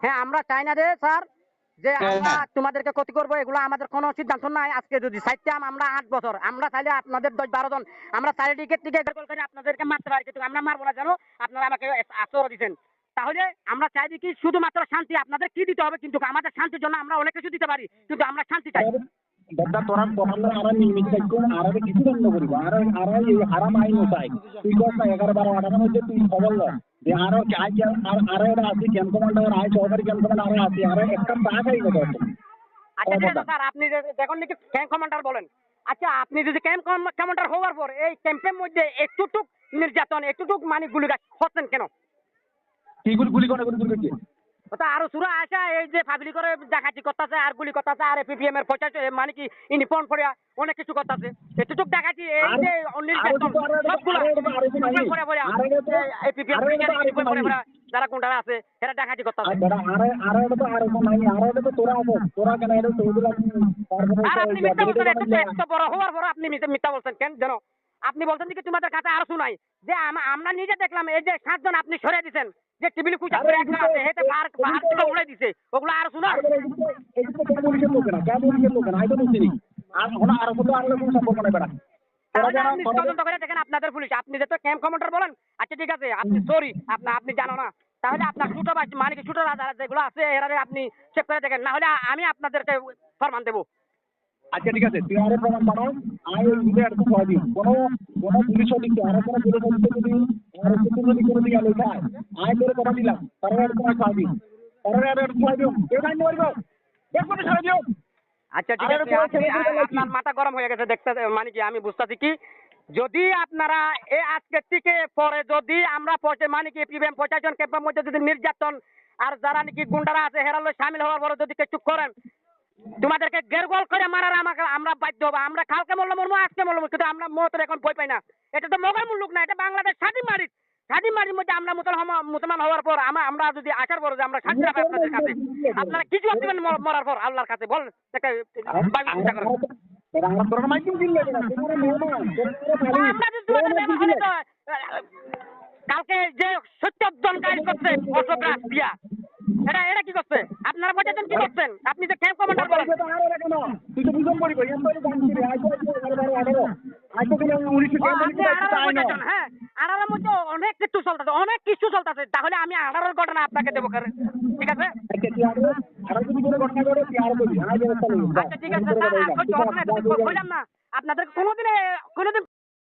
হ্যাঁ, আমরা চাই না রে স্যার যে আমরা তোমাদেরকে ক্ষতি করবো, এগুলো আমাদের কোনো সিদ্ধান্ত নাই। আজকে যদি সাইটাম আমরা 8 বছর, আমরা চাইলে আপনাদের 10-12 জন আমরা চাইলে টিকিট করে আপনাদেরকে মারতে পারি, কিন্তু আমরা মারবো না। জানো আপনারা আমাকে আশ্রয় দিচ্ছেন, তাহলে আমরা চাইছি কি শুধুমাত্র শান্তি। আপনাদের কি দিতে হবে, কিন্তু আমাদের শান্তির জন্য আমরা অনেক কিছু দিতে পারি, কিন্তু আমরা শান্তি চাই। তোরা তোমার আর নির্মিত আর কিছু বন্ধ করিব আর হারাম আইন চাই তুই কস না 11-12 মধ্যে তুই খবর ল যে আরো আর আছে ক্যাম্প কমান্ডার আয় সহকারী ক্যাম্প কমান্ডার আছে আর একটা টাকা খাই কথা। আচ্ছা ঠিক আছে স্যার, আপনি দেখুন নাকি ক্যাম্প কমান্ডার বলেন। আচ্ছা আপনি যদি ক্যাম্প কমান্ডার হওয়ার পর এই ক্যাম্পের মধ্যে একটুটুক নির্যাতন একটুটুক মানে গুলি হচ্ছেন কেন? কি গুলি করে কি ওটা আরো সুরা আসা এই যে ফাবলি করে ডাকাতি করতেছে আর গুলি করতেছে আর এপিপিএম এর পয়সা মানে কি ইউনিফর্ম পরে অনেক কিছু করতেছে। একটুটুক ডাকাতি এই যে নির্যাতন সবগুলো এপিপিএম পরে যারা কোনটা আছে এরা ডাকাতি করতেছে। আর আপনি মিথ্যা বলছেন, এত বড় হওয়ার পর আপনি মিথ্যা বলছেন কেন? জানো আপনি বলছেন যে তোমাদের কাছে আরো শুনাই যে আমরা নিজে দেখলাম এই যে 7 জন আপনি সরে দিচ্ছেন যে টেবিল কুচা করে একটা আছে হেতে পাহাড় থেকে উড়ে দিছে, ওগুলো আর শোনা তদন্ত করে দেখেন আপনাদের পুলিশ। আপনি যেহেতু ক্যাম্প কমান্ডার বলেন, আচ্ছা ঠিক আছে আপনি সরি আপনি জানো না, তাহলে আপনার ছোট মানে কি ছোট যেগুলো আছে এরা আপনি চেক করে দেখেন, না হলে আমি আপনাদেরকে ফরমান দেবো। আচ্ছা ঠিক আছে তুই আরো প্রমাণ পাঠাও আমি ওই দিকে আর কিছু দিই কোনো পুলিশ অফিসে আর কোনো পুলিশ অফিসে যদি আর কিছু যদি করে দিয়ে গেলে যায় আয় করে কথা দিলাম তারপরে আর কোনো ছয় দিন তারপরে আর ছয় দিও কেউ নাই মরবো দেখো ছয় দিও। আচ্ছা ঠিক আছে আপনার মাথা গরম হয়ে গেছে দেখতে, মানে কি আমি বুঝতেছি কি যদি আপনারা এই আজকের থেকে পরে যদি আমরা মানে কি পিবিএম 50 জন ক্যাম্পের মধ্যে যদি নির্যাতন আর যারা নাকি গুন্ডারা আছে হেরালো সামিল হওয়ার পরে যদি কিছু করেন তোমাদেরকে গেরগোল করে মারার আমরা বাধ্য হবো। আমরা কালকে মরবো আজকে মরবো, কিন্তু আমরা মতের এখন ভয় পাই না। এটা তো মগের মুলুক না, এটা বাংলাদেশ স্বাধীন মারির মধ্যে আমরা মুসলমান হওয়ার পর আমরা যদি আসার পর যে আমরা শান্তি পাই আপনাদের কাছে, আপনারা কিছু আসবেন মরার পর আল্লাহর কাছে বল কালকে যে 70 জন গাইড করছে অশোকরাজ দিয়া এটা কি করছে? আপনারা বলছেন কি করছেন? আপনি যে ক্যাম্প কমান্ডার বলেন হ্যাঁ 18 মধ্যে অনেক কিছু চলতেছে তাহলে আমি 18 ঘটনা আপনাকে দেবো, ঠিক আছে? আচ্ছা ঠিক আছে বললাম না আপনাদের কোনোদিন